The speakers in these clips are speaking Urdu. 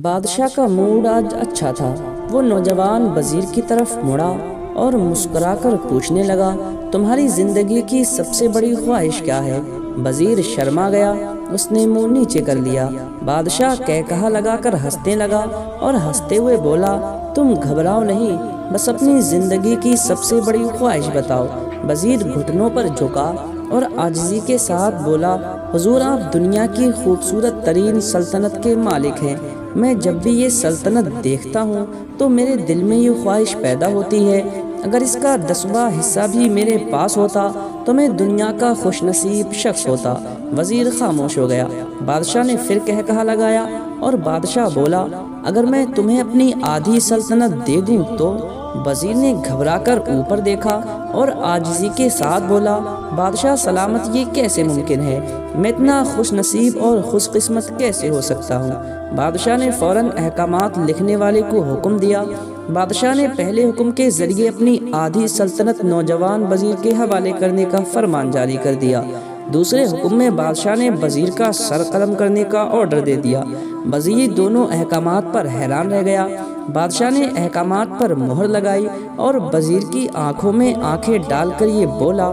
بادشاہ کا موڈ آج اچھا تھا۔ وہ نوجوان وزیر کی طرف مڑا اور مسکرا کر پوچھنے لگا، تمہاری زندگی کی سب سے بڑی خواہش کیا ہے؟ وزیر شرما گیا، اس نے منہ نیچے کر لیا۔ بادشاہ کہا لگا کر ہنسنے لگا اور ہنستے ہوئے بولا، تم گھبراؤ نہیں، بس اپنی زندگی کی سب سے بڑی خواہش بتاؤ۔ وزیر گھٹنوں پر جھکا اور عاجزی کے ساتھ بولا، حضور آپ دنیا کی خوبصورت ترین سلطنت کے مالک ہیں۔ میں جب بھی یہ سلطنت دیکھتا ہوں تو میرے دل میں یہ خواہش پیدا ہوتی ہے، اگر اس کا 10واں حصہ بھی میرے پاس ہوتا تو میں دنیا کا خوش نصیب شخص ہوتا۔ وزیر خاموش ہو گیا۔ بادشاہ نے پھر کہا لگایا اور بادشاہ بولا، اگر میں تمہیں اپنی آدھی سلطنت دے دوں تو؟ وزیر نے گھبرا کر اوپر دیکھا اور عاجزی کے ساتھ بولا، بادشاہ سلامت، یہ کیسے ممکن ہے؟ میں اتنا خوش نصیب اور خوش قسمت کیسے ہو سکتا ہوں؟ بادشاہ نے فوراً احکامات لکھنے والے کو حکم دیا۔ بادشاہ نے پہلے حکم کے ذریعے اپنی آدھی سلطنت نوجوان وزیر کے حوالے کرنے کا فرمان جاری کر دیا۔ دوسرے حکم میں بادشاہ نے وزیر کا سر قلم کرنے کا آرڈر دے دیا۔ وزیر دونوں احکامات پر حیران رہ گیا۔ بادشاہ نے احکامات پر مہر لگائی اور وزیر کی آنکھوں میں آنکھیں ڈال کر یہ بولا،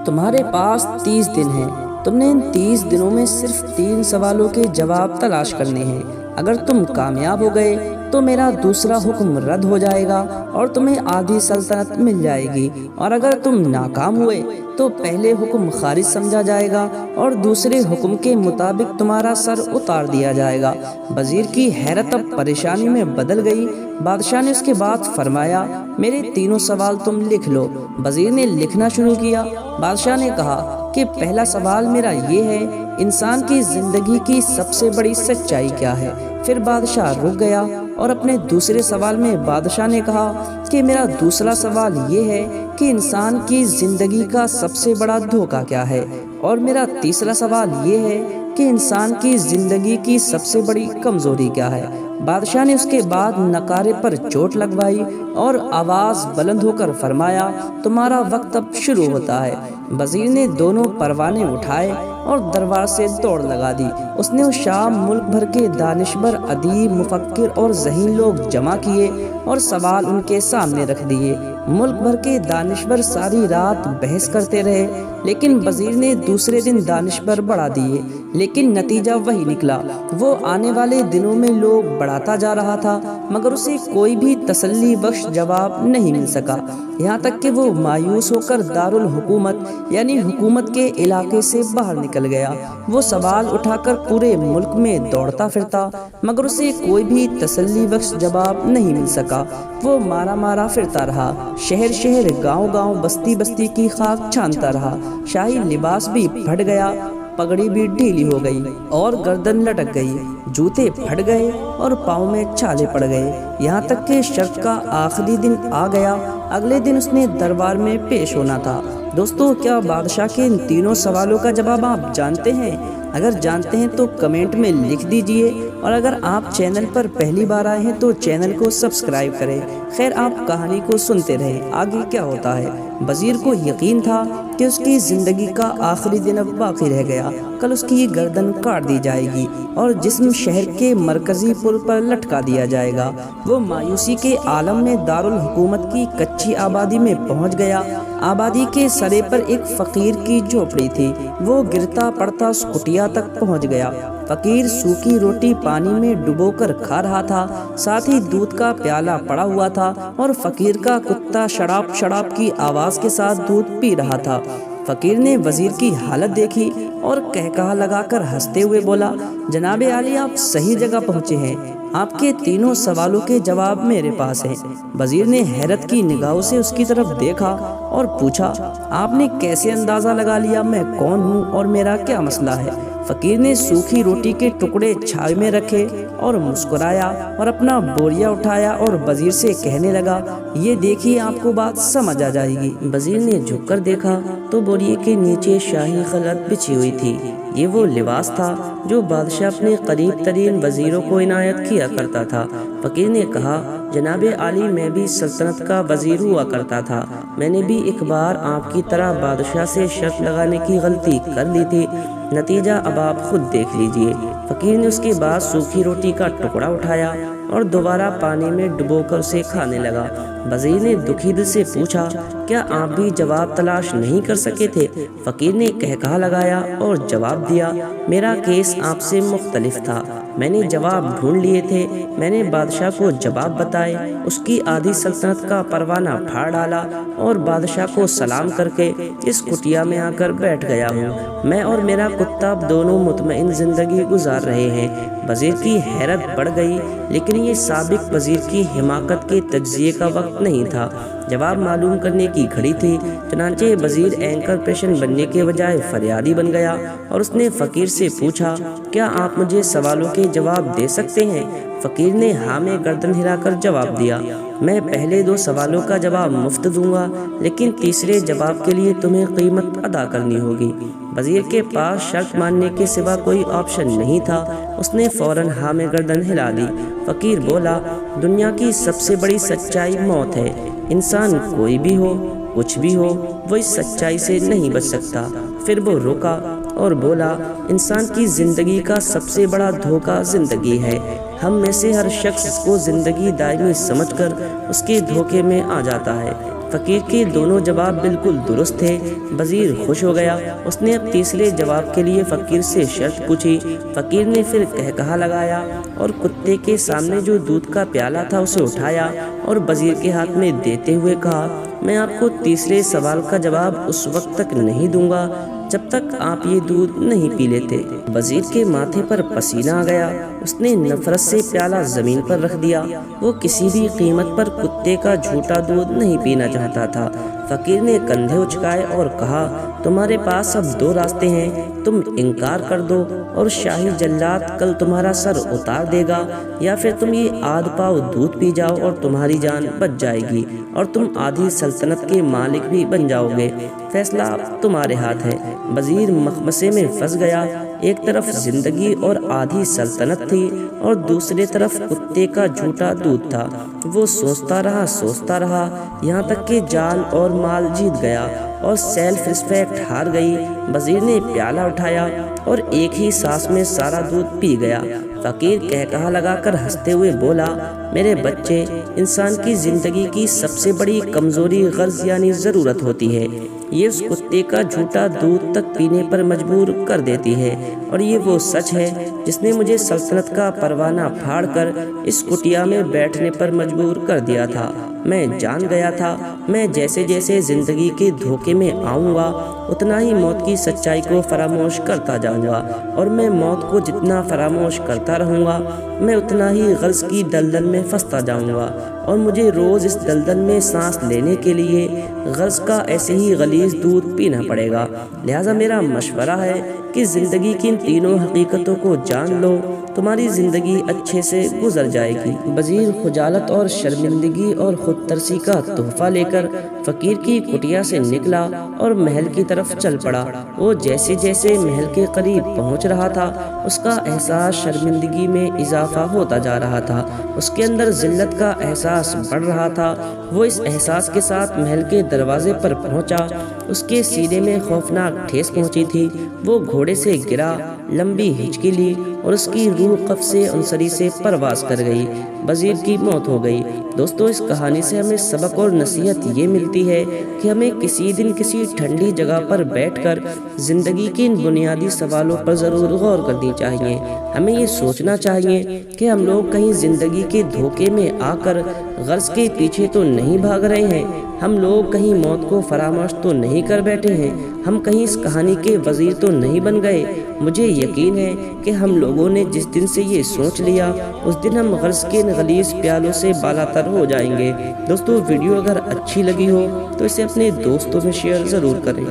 تمہارے پاس 30 دن ہیں۔ تم نے ان 30 دنوں میں صرف 3 سوالوں کے جواب تلاش کرنے ہیں۔ اگر تم کامیاب ہو گئے تو میرا دوسرا حکم رد ہو جائے گا اور تمہیں آدھی سلطنت مل جائے گی، اور اگر تم ناکام ہوئے تو پہلے حکم خارج سمجھا جائے گا اور دوسرے حکم کے مطابق تمہارا سر اتار دیا جائے گا۔ وزیر کی حیرت اب پریشانی میں بدل گئی۔ بادشاہ نے اس کے بعد فرمایا، میرے 3 سوال تم لکھ لو۔ وزیر نے لکھنا شروع کیا۔ بادشاہ نے کہا کہ پہلا سوال میرا یہ ہے، انسان کی زندگی کی سب سے بڑی سچائی کیا ہے؟ پھر بادشاہ رک گیا اور اپنے دوسرے سوال میں بادشاہ نے کہا کہ میرا دوسرا سوال یہ ہے کہ انسان کی زندگی کا سب سے بڑا دھوکہ کیا ہے؟ اور میرا تیسرا سوال یہ ہے کہ انسان کی زندگی کی سب سے بڑی کمزوری کیا ہے؟ بادشاہ نے اس کے بعد نقارے پر چوٹ لگوائی اور آواز بلند ہو کر فرمایا، تمہارا وقت اب شروع ہوتا ہے۔ وزیر نے دونوں پروانے اٹھائے اور دربار سے دوڑ لگا دی۔ اس نے اس شام ملک بھر کے دانشور، ادیب، مفکر اور ذہین لوگ جمع کیے اور سوال ان کے سامنے رکھ دیے۔ ملک بھر کے دانشور ساری رات بحث کرتے رہے، لیکن وزیر نے دوسرے دن دانشور بڑھا دیے، لیکن نتیجہ وہی نکلا۔ وہ آنے والے دنوں میں لوگ بڑھاتا جا رہا تھا، مگر اسے کوئی بھی تسلی بخش جواب نہیں مل سکا، یہاں تک کہ وہ مایوس ہو کر دارالحکومت یعنی حکومت کے علاقے سے باہر نکل گیا۔ وہ سوال اٹھا کر پورے ملک میں دوڑتا پھرتا، مگر اسے کوئی بھی تسلی بخش جواب نہیں مل سکا۔ وہ مارا مارا پھرتا رہا، شہر شہر، گاؤں گاؤں، بستی بستی کی خاک چھانتا رہا۔ شاہی لباس بھی پھٹ گیا، پگڑی بھی ڈھیلی ہو گئی اور گردن لٹک گئی، جوتے پھٹ گئے اور پاؤں میں چھالے پڑ گئے، یہاں تک کہ شرط کا آخری دن آ گیا۔ اگلے دن اس نے دربار میں پیش ہونا تھا۔ دوستو، کیا بادشاہ کے ان 3 سوالوں کا جواب آپ جانتے ہیں؟ اگر جانتے ہیں تو کمنٹ میں لکھ دیجئے، اور اگر آپ چینل پر پہلی بار آئے ہیں تو چینل کو سبسکرائب کریں۔ خیر، آپ کہانی کو سنتے رہیں، آگے کیا ہوتا ہے۔ وزیر کو یقین تھا کہ اس کی زندگی کا آخری دن اب باقی رہ گیا، کل اس کی گردن کاٹ دی جائے گی اور جسم شہر کے مرکزی پل پر لٹکا دیا جائے گا۔ وہ مایوسی کے عالم میں دارالحکومت کی کچی آبادی میں پہنچ گیا۔ آبادی کے سرے پر ایک فقیر کی جھوپڑی تھی۔ وہ گرتا پڑتا اس کٹیا تک پہنچ گیا۔ فقیر سوکھی روٹی پانی میں ڈبو کر کھا رہا تھا، ساتھ ہی دودھ کا پیالہ پڑا ہوا تھا اور فقیر کا کتا شڑاپ شڑاپ کی آواز کے ساتھ دودھ پی رہا تھا۔ فقیر نے وزیر کی حالت دیکھی اور کہا لگا کر ہنستے ہوئے بولا، جناب عالی، آپ صحیح جگہ پہنچے ہیں، آپ کے 3 سوالوں کے جواب میرے پاس ہیں۔ وزیر نے حیرت کی نگاہوں سے اس کی طرف دیکھا اور پوچھا، آپ نے کیسے اندازہ لگا لیا میں کون ہوں اور میرا کیا مسئلہ ہے؟ فقیر نے سوکھی روٹی کے ٹکڑے چھاوے میں رکھے اور مسکرایا اور اپنا بوریا اٹھایا اور وزیر سے کہنے لگا، یہ دیکھیے، آپ کو بات سمجھ آ جائے گی۔ وزیر نے جھک کر دیکھا تو بوریے کے نیچے شاہی خلعت بچھی ہوئی تھی۔ یہ وہ لباس تھا جو بادشاہ اپنے قریب ترین وزیروں کو عنایت کیا کرتا تھا۔ فقیر نے کہا، جناب عالی، میں بھی سلطنت کا وزیر ہوا کرتا تھا۔ میں نے بھی ایک بار آپ کی طرح بادشاہ سے شرط لگانے کی غلطی کر لی تھی، نتیجہ اب آپ خود دیکھ لیجئے۔ فقیر نے اس کے بعد سوکھی روٹی کا ٹکڑا اٹھایا اور دوبارہ پانی میں ڈبو کر اسے کھانے لگا۔ وزیر نے دکھی دل سے پوچھا، کیا آپ بھی جواب تلاش نہیں کر سکے تھے؟ فقیر نے کہکہا لگایا اور جواب دیا، میرا کیس آپ سے مختلف تھا۔ میں نے جواب ڈھونڈ لیے تھے، میں نے بادشاہ کو جواب بتائے، اس کی آدھی سلطنت کا پروانہ پھاڑ ڈالا اور بادشاہ کو سلام کر کے اس کٹیا میں آ کر بیٹھ گیا ہوں۔ میں اور میرا کتا دونوں مطمئن زندگی گزار رہے ہیں۔ وزیر کی حیرت بڑھ گئی، لیکن یہ سابق وزیر کی حماقت کے تجزیے کا وقت نہیں تھا، جواب معلوم کرنے کی گھڑی تھی۔ چنانچہ وزیر اینکر پریشن بننے کے بجائے فریادی بن گیا اور اس نے فقیر سے پوچھا، کیا آپ مجھے سوالوں کے جواب دے سکتے ہیں؟ فقیر نے ہاں میں گردن ہلا کر جواب دیا، میں پہلے 2 سوالوں کا جواب مفت دوں گا، لیکن تیسرے جواب کے لیے تمہیں قیمت ادا کرنی ہوگی۔ وزیر کے پاس شرط ماننے کے سوا کوئی آپشن نہیں تھا، اس نے فوراً ہاں میں گردن ہلا دی۔ فقیر بولا، دنیا کی سب سے بڑی سچائی موت ہے۔ انسان کوئی بھی ہو، کچھ بھی ہو، وہ اس سچائی سے نہیں بچ سکتا۔ پھر وہ رکا اور بولا، انسان کی زندگی کا سب سے بڑا دھوکہ زندگی ہے۔ ہم میں سے ہر شخص کو زندگی دائمی سمجھ کر اس کے دھوکے میں آ جاتا ہے۔ فقیر کے دونوں جواب بالکل درست تھے۔ وزیر خوش ہو گیا، اس نے اب تیسرے جواب کے لیے فقیر سے شرط پوچھی۔ فقیر نے پھر کہکہا لگایا اور کتے کے سامنے جو دودھ کا پیالہ تھا اسے اٹھایا اور وزیر کے ہاتھ میں دیتے ہوئے کہا، میں آپ کو تیسرے سوال کا جواب اس وقت تک نہیں دوں گا جب تک آپ یہ دودھ نہیں پی لیتے۔ وزیر کے ماتھے پر پسینہ آ گیا، اس نے نفرت سے پیالہ زمین پر رکھ دیا۔ وہ کسی بھی قیمت پر کتے کا جھوٹا دودھ نہیں پینا چاہتا تھا۔ فقیر نے کندھے اچکائے اور کہا، تمہارے پاس اب 2 راستے ہیں، تم انکار کر دو اور شاہی جلاد کل تمہارا سر اتار دے گا، یا پھر تم یہ آدھ پاؤ دودھ پی جاؤ اور تمہاری جان بچ جائے گی اور تم آدھی سلطنت کے مالک بھی بن جاؤ گے۔ فیصلہ تمہارے ہاتھ ہے۔ وزیر مخمصے میں پھنس گیا، ایک طرف زندگی اور آدھی سلطنت تھی اور دوسری طرف کتے کا جھوٹا دودھ تھا۔ وہ سوچتا رہا یہاں تک کہ جان اور مال جیت گیا اور سیلف ریسپیکٹ ہار گئی۔ وزیر نے پیالہ اٹھایا اور ایک ہی سانس میں سارا دودھ پی گیا۔ فقیر کہکہا لگا کر ہنستے ہوئے بولا، میرے بچے، انسان کی زندگی کی سب سے بڑی کمزوری غرض یعنی ضرورت ہوتی ہے۔ یہ اس کتے کا جھوٹا دودھ تک پینے پر مجبور کر دیتی ہے، اور یہ وہ سچ ہے جس نے مجھے سلطنت کا پروانہ پھاڑ کر اس کٹیا میں بیٹھنے پر مجبور کر دیا تھا۔ میں جان گیا تھا میں جیسے جیسے زندگی کے دھوکے میں آؤں گا اتنا ہی موت کی سچائی کو فراموش کرتا جاؤں گا، اور میں موت کو جتنا فراموش کرتا رہوں گا میں اتنا ہی غرض کی دلدل میں پھنستا جاؤں گا، اور مجھے روز اس دلدل میں سانس لینے کے لیے غرض کا ایسے ہی غلیظ دودھ پینا پڑے گا۔ لہٰذا میرا مشورہ ہے کہ زندگی کی ان تینوں حقیقتوں کو جان لو، تمہاری زندگی اچھے سے گزر جائے گی۔ وزیر خجالت اور شرمندگی اور خود ترسی کا تحفہ لے کر فقیر کی کٹیا سے نکلا اور محل کی طرف چل پڑا۔ وہ جیسے جیسے محل کے قریب پہنچ رہا تھا اس کا احساس شرمندگی میں اضافہ ہوتا جا رہا تھا، اس کے اندر ذلت کا احساس بڑھ رہا تھا۔ وہ اس احساس کے ساتھ محل کے دروازے پر پہنچا، اس کے سینے میں خوفناک ٹھیس پہنچی تھی۔ وہ گھوڑے سے گرا، لمبی ہچکی لی اور اس کی روح قفس عنصری سے پرواز کر گئی۔ وزیر کی موت ہو گئی۔ دوستو، اس کہانی سے ہمیں سبق اور نصیحت یہ ملتی ہے کہ ہمیں کسی دن کسی ٹھنڈی جگہ پر بیٹھ کر زندگی کے ان بنیادی سوالوں پر ضرور غور کرنی چاہیے۔ ہمیں یہ سوچنا چاہیے کہ ہم لوگ کہیں زندگی کے دھوکے میں آ کر غرض کے پیچھے تو نہیں بھاگ رہے ہیں، ہم لوگ کہیں موت کو فراموش تو نہیں کر بیٹھے ہیں، ہم کہیں اس کہانی کے وزیر تو نہیں بن گئے۔ مجھے یقین ہے کہ ہم لوگوں نے جس دن سے یہ سوچ لیا اس دن ہم غرض کے غلیظ پیالوں سے بالاتر ہو جائیں گے۔ دوستو، ویڈیو اگر اچھی لگی ہو تو اسے اپنے دوستوں میں شیئر ضرور کریں۔